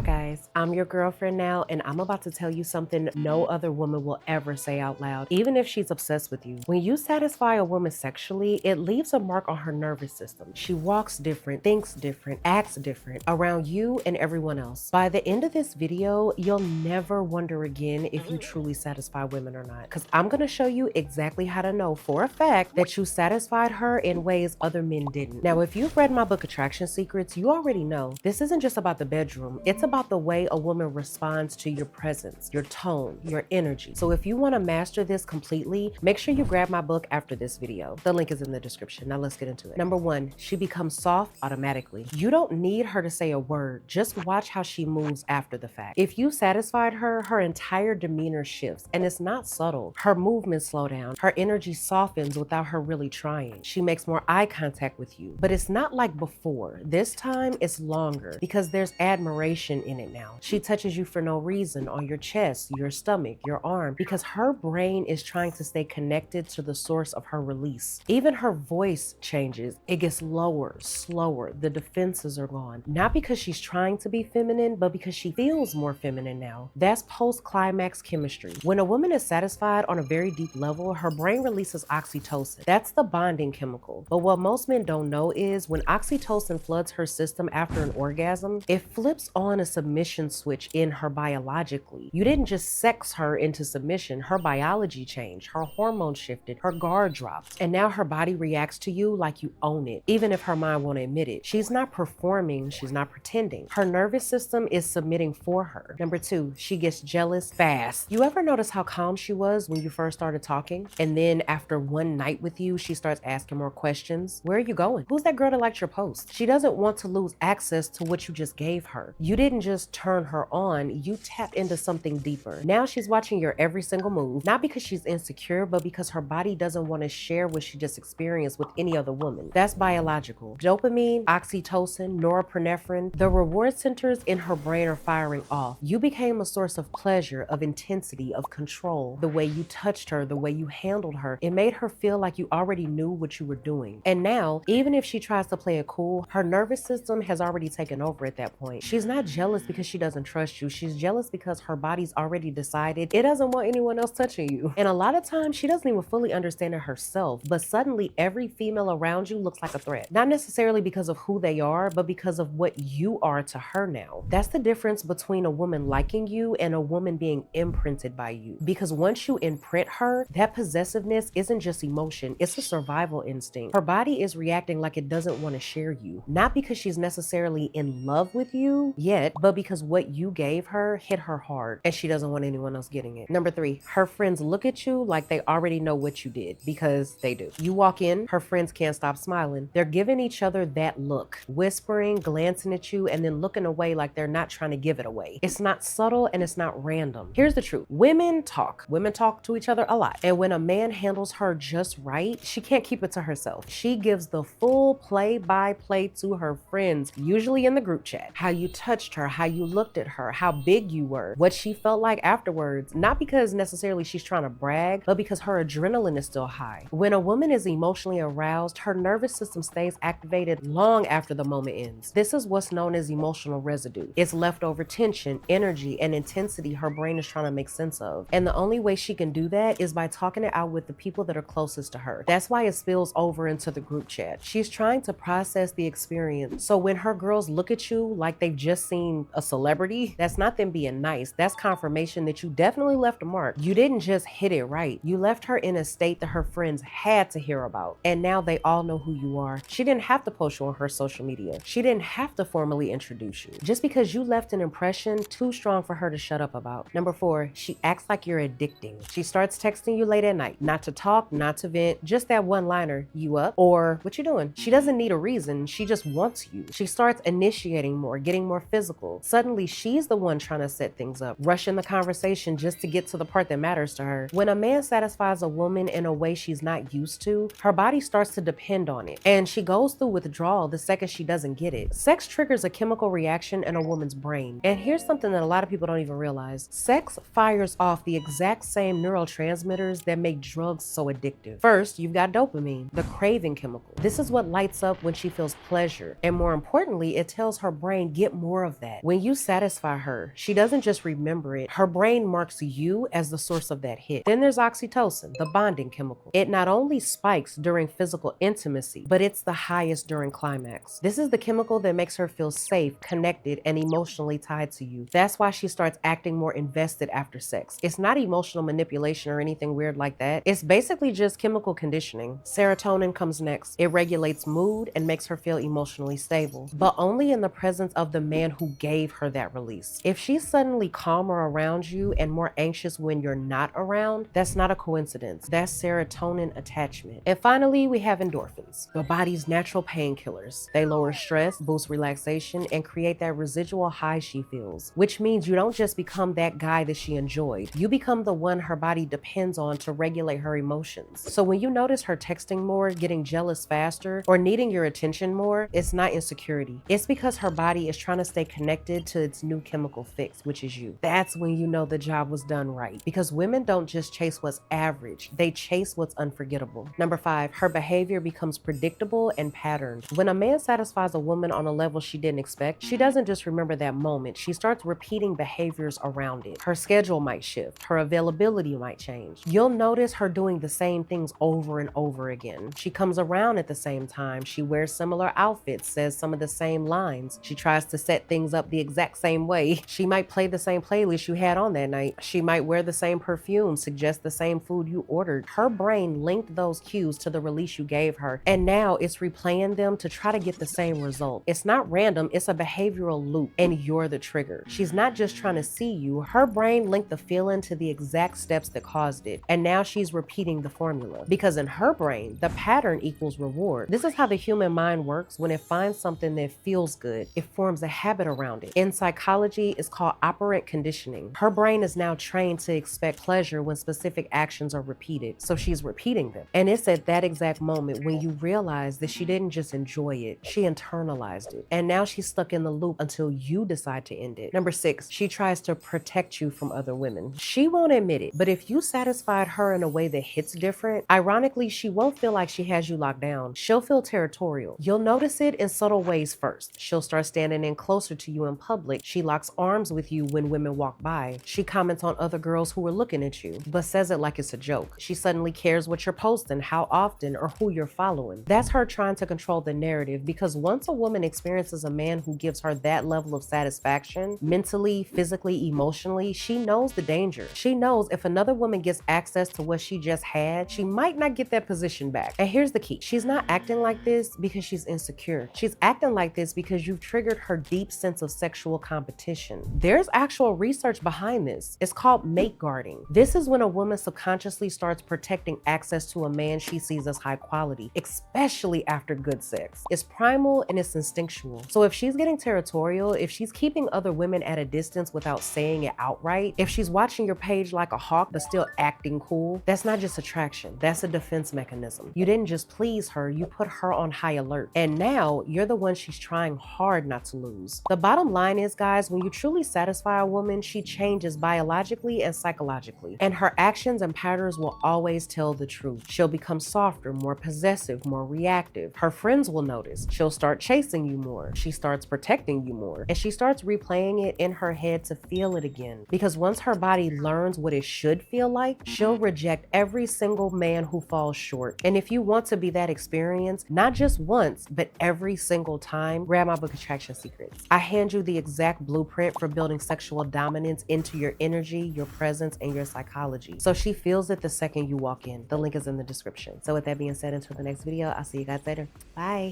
Hi guys, I'm your girlfriend now, and I'm about to tell you something no other woman will ever say out loud, even if she's obsessed with you. When you satisfy a woman sexually, it leaves a mark on her nervous system. She walks different, thinks different, acts different around you and everyone else. By the end of this video, you'll never wonder again if you truly satisfy women or not, because I'm going to show you exactly how to know for a fact that you satisfied her in ways other men didn't. Now, if you've read my book Attraction Secrets, you already know this isn't just about the bedroom. It's about the way a woman responds to your presence, your tone, your energy. So if you want to master this completely, make sure you grab my book after this video. The link is in the description. Now let's get into it. Number one, she becomes soft automatically. You don't need her to say a word. Just watch how she moves after the fact. If you satisfied her, her entire demeanor shifts, and it's not subtle. Her movements slow down. Her energy softens without her really trying. She makes more eye contact with you, but it's not like before. This time it's longer because there's admiration in it now. She touches you for no reason on your chest, your stomach, your arm, because her brain is trying to stay connected to the source of her release. Even her voice changes. It gets lower, slower. The defenses are gone. Not because she's trying to be feminine, but because she feels more feminine now. That's post-climax chemistry. When a woman is satisfied on a very deep level, her brain releases oxytocin. That's the bonding chemical. But what most men don't know is when oxytocin floods her system after an orgasm, it flips on a submission switch in her biologically. You didn't just sex her into submission. Her biology changed. Her hormones shifted. Her guard dropped. And now her body reacts to you like you own it, even if her mind won't admit it. She's not performing. She's not pretending. Her nervous system is submitting for her. Number two, she gets jealous fast. You ever notice how calm she was when you first started talking? And then after one night with you, she starts asking more questions. Where are you going? Who's that girl that liked your post? She doesn't want to lose access to what you just gave her. You didn't just turn her on, you tapped into something deeper. Now she's watching your every single move, not because she's insecure, but because her body doesn't want to share what she just experienced with any other woman. That's biological. Dopamine, oxytocin, norepinephrine, the reward centers in her brain are firing off. You became a source of pleasure, of intensity, of control. The way you touched her, the way you handled her, it made her feel like you already knew what you were doing. And now, even if she tries to play it cool, her nervous system has already taken over at that point. She's not jealous because she doesn't trust you. She's jealous because her body's already decided it doesn't want anyone else touching you. And a lot of times she doesn't even fully understand it herself, but suddenly every female around you looks like a threat. Not necessarily because of who they are, but because of what you are to her now. That's the difference between a woman liking you and a woman being imprinted by you. Because once you imprint her, that possessiveness isn't just emotion, it's a survival instinct. Her body is reacting like it doesn't want to share you. Not because she's necessarily in love with you yet, but because what you gave her hit her hard and she doesn't want anyone else getting it. Number three, her friends look at you like they already know what you did, because they do. You walk in, her friends can't stop smiling. They're giving each other that look, whispering, glancing at you, and then looking away like they're not trying to give it away. It's not subtle and it's not random. Here's the truth. Women talk to each other a lot. And when a man handles her just right, she can't keep it to herself. She gives the full play-by-play to her friends, usually in the group chat. How you touched her, how you looked at her, how big you were, what she felt like afterwards. Not because necessarily she's trying to brag, but because her adrenaline is still high. When a woman is emotionally aroused, her nervous system stays activated long after the moment ends. This is what's known as emotional residue. It's leftover tension, energy, and intensity her brain is trying to make sense of. And the only way she can do that is by talking it out with the people that are closest to her. That's why it spills over into the group chat. She's trying to process the experience. So when her girls look at you like they've just seen a celebrity, that's not them being nice. That's confirmation that you definitely left a mark. You didn't just hit it right. You left her in a state that her friends had to hear about. And now they all know who you are. She didn't have to post you on her social media. She didn't have to formally introduce you. Just because you left an impression too strong for her to shut up about. Number four, she acts like you're addicting. She starts texting you late at night. Not to talk, not to vent, just that one-liner, you up? Or what you doing? She doesn't need a reason. She just wants you. She starts initiating more, getting more physical. Suddenly she's the one trying to set things up, rushing the conversation just to get to the part that matters to her. When a man satisfies a woman in a way she's not used to, her body starts to depend on it. And she goes through withdrawal the second she doesn't get it. Sex triggers a chemical reaction in a woman's brain. And here's something that a lot of people don't even realize. Sex fires off the exact same neurotransmitters that make drugs so addictive. First, you've got dopamine, the craving chemical. This is what lights up when she feels pleasure. And more importantly, it tells her brain, get more of that. that. When you satisfy her, she doesn't just remember it, her brain marks you as the source of that hit. Then there's oxytocin, the bonding chemical. It not only spikes during physical intimacy, but it's the highest during climax. This is the chemical that makes her feel safe, connected, and emotionally tied to you. That's why she starts acting more invested after sex. It's not emotional manipulation or anything weird like that. It's basically just chemical conditioning. Serotonin comes next. It regulates mood and makes her feel emotionally stable, but only in the presence of the man who gave her that release. If she's suddenly calmer around you and more anxious when you're not around, that's not a coincidence. That's serotonin attachment. And finally, we have endorphins, the body's natural painkillers. They lower stress, boost relaxation, and create that residual high she feels, which means you don't just become that guy that she enjoyed. You become the one her body depends on to regulate her emotions. So when you notice her texting more, getting jealous faster, or needing your attention more, it's not insecurity. It's because her body is trying to stay connected to its new chemical fix, which is you. That's when you know the job was done right. Because women don't just chase what's average, they chase what's unforgettable. Number 5, her behavior becomes predictable and patterned. When a man satisfies a woman on a level she didn't expect, she doesn't just remember that moment, she starts repeating behaviors around it. Her schedule might shift, her availability might change. You'll notice her doing the same things over and over again. She comes around at the same time, she wears similar outfits, says some of the same lines. She tries to set things up the exact same way. She might play the same playlist you had on that night. She might wear the same perfume, suggest the same food you ordered. Her brain linked those cues to the release you gave her, and now it's replaying them to try to get the same result. It's not random, it's a behavioral loop, and you're the trigger. She's not just trying to see you, her brain linked the feeling to the exact steps that caused it, and now she's repeating the formula. Because in her brain, the pattern equals reward. This is how the human mind works. When it finds something that feels good, it forms a habit around it. In psychology, it's called operant conditioning. Her brain is now trained to expect pleasure when specific actions are repeated, so she's repeating them. And it's at that exact moment when you realize that she didn't just enjoy it, she internalized it. And now she's stuck in the loop until you decide to end it. Number 6, she tries to protect you from other women. She won't admit it, but if you satisfied her in a way that hits different, ironically, she won't feel like she has you locked down. She'll feel territorial. You'll notice it in subtle ways first. She'll start standing in closer to you in public. She locks arms with you when women walk by. She comments on other girls who are looking at you, but says it like it's a joke. She suddenly cares what you're posting, how often, or who you're following. That's her trying to control the narrative, because once a woman experiences a man who gives her that level of satisfaction, mentally, physically, emotionally, she knows the danger. She knows if another woman gets access to what she just had, she might not get that position back. And here's the key. She's not acting like this because she's insecure. She's acting like this because you've triggered her deep sense of sexual competition. There's actual research behind this. It's called mate guarding. This is when a woman subconsciously starts protecting access to a man she sees as high quality, especially after good sex. It's primal and it's instinctual. So if she's getting territorial, if she's keeping other women at a distance without saying it outright, if she's watching your page like a hawk but still acting cool, that's not just attraction, that's a defense mechanism. You didn't just please her, you put her on high alert. And now you're the one she's trying hard not to lose. The bottom line is, guys, when you truly satisfy a woman, she changes biologically and psychologically. And her actions and patterns will always tell the truth. She'll become softer, more possessive, more reactive. Her friends will notice. She'll start chasing you more. She starts protecting you more. And she starts replaying it in her head to feel it again. Because once her body learns what it should feel like, she'll reject every single man who falls short. And if you want to be that experience, not just once, but every single time, grab my book, Attraction Secrets. I hand you the exact blueprint for building sexual dominance into your energy, your presence, and your psychology. So she feels it the second you walk in. The link is in the description. So with that being said, until the next video, I'll see you guys later. Bye.